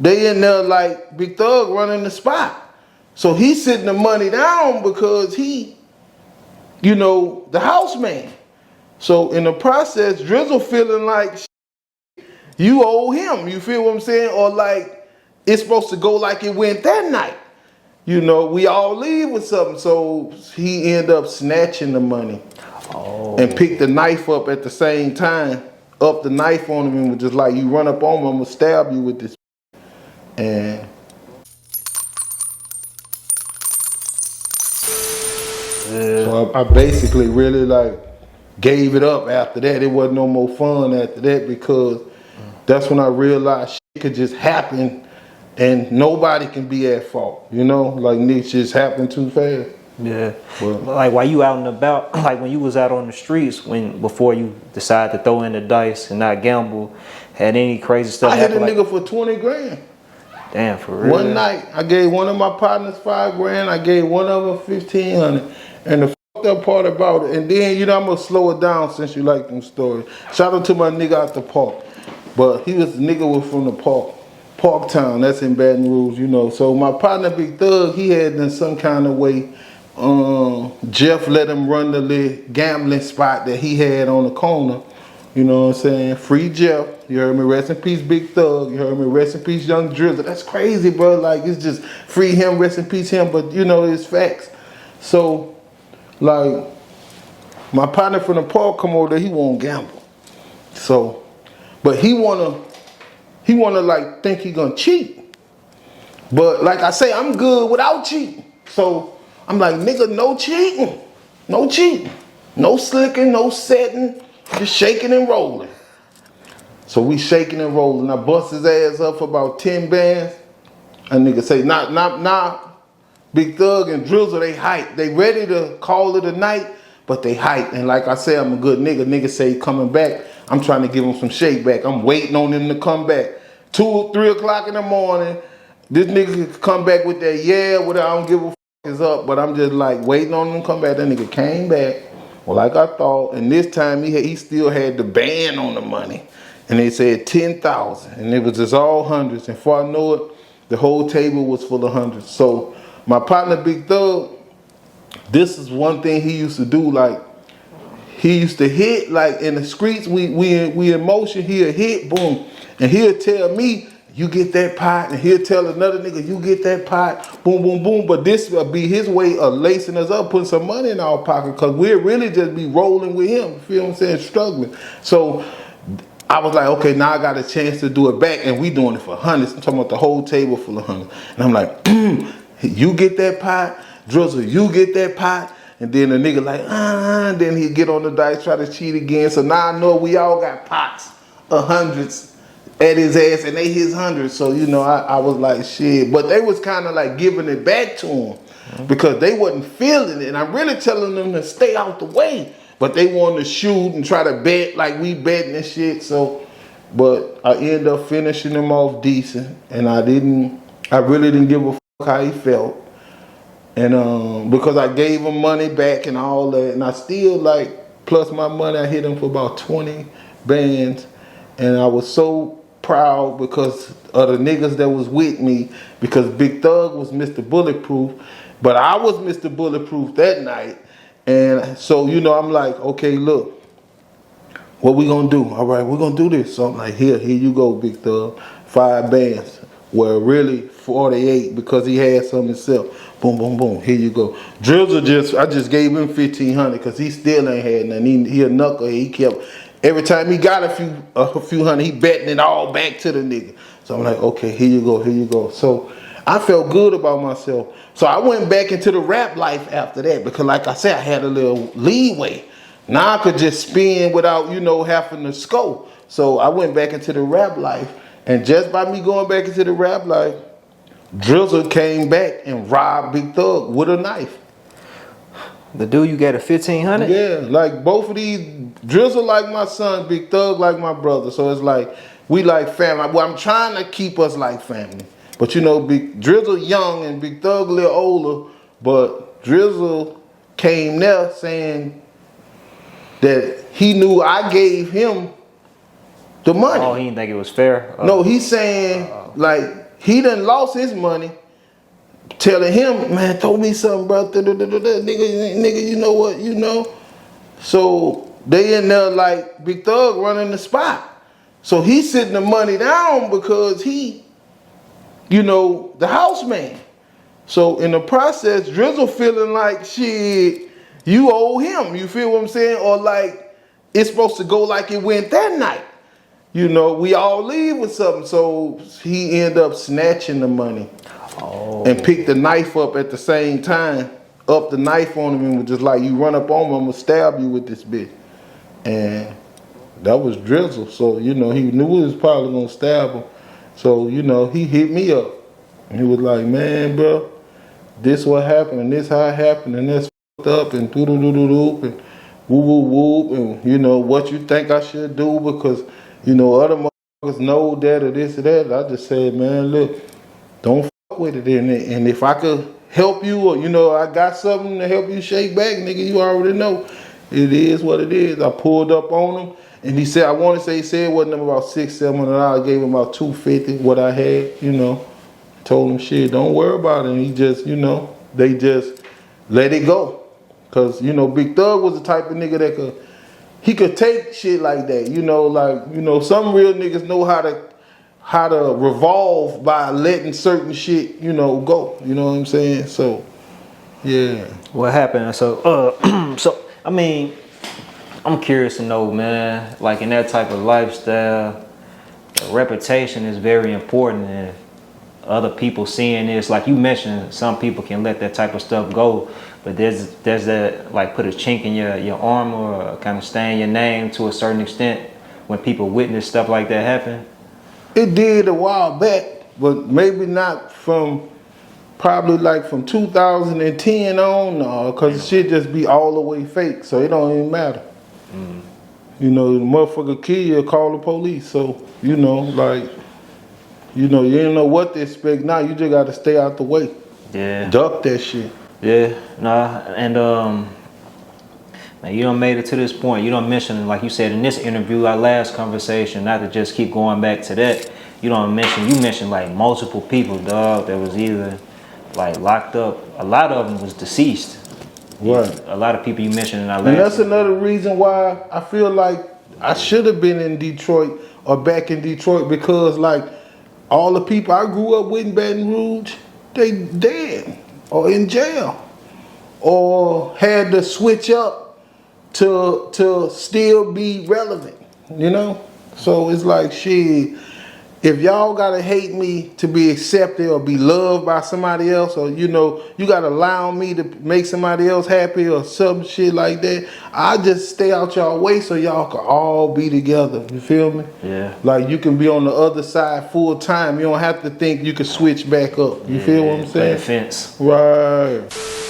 they in there like Big Thug running the spot. So he's sitting the money down because he, you know, the house man. So in the process, Drizzle feeling like you owe him. You feel what I'm saying? Or like it's supposed to go like it went that night. You know, we all leave with something. So he ended up snatching the money and picked the knife up at the same time. Up the knife on him and was just like, you run up on me, I'm gonna stab you with this. And so I basically really like gave it up after that. It wasn't no more fun after that because that's when I realized shit could just happen and nobody can be at fault. You know, like it just happened too fast. Yeah. But like while you out and about, like when you was out on the streets, before you decided to throw in the dice and not gamble, had any crazy stuff happen? I hit a nigga for 20 grand. Damn, for real? One night, I gave one of my partners 5 grand. I gave one of them 1,500. And the fucked up part about it, and then, you know, I'm going to slow it down since you like them stories. Shout out to my nigga out the park. But he was the nigga was from the park. Parktown, that's in Baton Rouge, you know. So my partner, Big Thug, he had in some kind of way, Jeff let him run the little gambling spot that he had on the corner. You know what I'm saying? Free Jeff. You heard me? Rest in peace, Big Thug. You heard me? Rest in peace, Young Drizzle. That's crazy, bro. Like, it's just free him, rest in peace him. But, you know, it's facts. So, like, my partner from the park come over there, he won't gamble. So, but he wanna like think he gonna cheat. But like I say, I'm good without cheating. So I'm like, nigga, no cheating. No cheating. No slicking, no setting. Just shaking and rolling. So we shaking and rolling. I bust his ass up for about 10 bands. A nigga say, nah. Big Thug and Drizzle, they hype. They ready to call it a night, but they hype. And like I said, I'm a good nigga. Nigga say he coming back. I'm trying to give him some shake back. I'm waiting on him to come back. 2 or 3 o'clock in the morning, this nigga could come back with that, yeah, whatever, I don't give a fuck is up, but I'm just like waiting on him to come back. That nigga came back, well, like I thought, and this time he still had the band on the money. And they said 10,000, and it was just all hundreds. And before I know it, the whole table was full of hundreds. So my partner, Big Thug, this is one thing he used to do, like, he used to hit, like in the streets, we in motion, he'll hit, boom. And he'll tell me, you get that pot, and he'll tell another nigga, you get that pot, boom, boom, boom. But this will be his way of lacing us up, putting some money in our pocket, because we'll really just be rolling with him, you feel what I'm saying, struggling. So I was like, okay, now I got a chance to do it back, and we doing it for hundreds. I'm talking about the whole table full of hundreds. And I'm like, you get that pot, Drizzle, you get that pot. And then the nigga like, and then he get on the dice, try to cheat again. So now I know we all got pots of hundreds at his ass, and they his hundreds. So, you know, I was like, shit. But they was kind of like giving it back to him because they wasn't feeling it. And I'm really telling them to stay out the way. But they wanted to shoot and try to bet like we betting and shit. So, but I ended up finishing him off decent. And I really didn't give a fuck how he felt. And because I gave him money back and all that, and I still like, plus my money, I hit him for about 20 bands. And I was so proud because of the niggas that was with me, because Big Thug was Mr. Bulletproof, but I was Mr. Bulletproof that night. And so, you know, I'm like, okay, look, what we gonna do? All right, we're gonna do this. So I'm like, here you go, Big Thug, 5 bands. Well, really 48 because he had some himself. Boom, boom, boom. Here you go. Drizzle I just gave him 1,500 because he still ain't had nothing. He a knucklehead. He kept, every time he got a few hundred, he betting it all back to the nigga. So I'm like, okay, here you go. So I felt good about myself. So I went back into the rap life after that because, like I said, I had a little leeway. Now I could just spin without, you know, having to scope. So I went back into the rap life. And just by me going back into the rap life, Drizzle came back and robbed Big Thug with a knife. The dude you got a 1,500? Yeah, like both of these, Drizzle like my son, Big Thug like my brother. So it's like, we like family. Well, I'm trying to keep us like family. But you know, Big Drizzle young and Big Thug a little older. But Drizzle came there saying that he knew I gave him the money. Oh, he didn't think it was fair? No, he's saying, like, he done lost his money, telling him, man, throw me something, bro. Nigga, you know what, you know. So they in there like Big Thug running the spot. So he's sitting the money down because he, you know, the house man. So in the process, Drizzle feeling like shit, you owe him. You feel what I'm saying? Or like it's supposed to go like it went that night. You know, we all leave with something. So he ended up snatching the money and picked the knife up at the same time, up the knife on him and was just like, you run up on me, I'm gonna stab you with this bitch. And that was Drizzle. So, you know, he knew he was probably gonna stab him. So, you know, he hit me up. And he was like, man, bro, this what happened and this how it happened and that's fucked up and doo-doo-doo-doo-doo and whoop-whoop-whoop and, you know, what you think I should do because, you know, other motherfuckers know that or this or that. I just said, man, look, don't fuck with it. And if I could help you or, you know, I got something to help you shake back, nigga, you already know. It is what it is. I pulled up on him and he said, I want to say, he said it wasn't about $600-700. I gave him about $250, what I had, you know. Told him, shit, don't worry about it. And he just, you know, they just let it go. Cause, you know, Big Thug was the type of nigga that he could take shit like that. You know, like, you know, some real niggas know how to revolve by letting certain shit, you know, go. You know what I'm saying? So, yeah. What happened? So, I mean, I'm curious to know, man, like in that type of lifestyle, reputation is very important. And other people seeing this, like you mentioned, some people can let that type of stuff go, but there's that, like, put a chink in your armor or kind of stain your name to a certain extent when people witness stuff like that happen. It did a while back, but maybe not from, probably like from 2010 on, no, because shit just be all the way fake, so it don't even matter. You know, the motherfucker kill you, call the police, so, you know, like, you know, you don't know what to expect now, you just got to stay out the way. Yeah. Duck that shit. Yeah, nah, and man, you done made it to this point. You done mentioned, like you said in this interview, our last conversation, not to just keep going back to that, you mentioned like multiple people, dog, that was either like locked up. A lot of them was deceased. Right. A lot of people you mentioned in our last. And that's another reason why I feel like I should have been in Detroit or back in Detroit, because like all the people I grew up with in Baton Rouge, they dead or in jail or had to switch up to still be relevant, you know? So it's like, shit, if y'all gotta hate me to be accepted or be loved by somebody else, or, you know, you gotta allow me to make somebody else happy or some shit like that, I just stay out y'all way so y'all can all be together. You feel me? Yeah. Like you can be on the other side full time. You don't have to think you can switch back up. You feel what I'm saying? Play the fence. Right.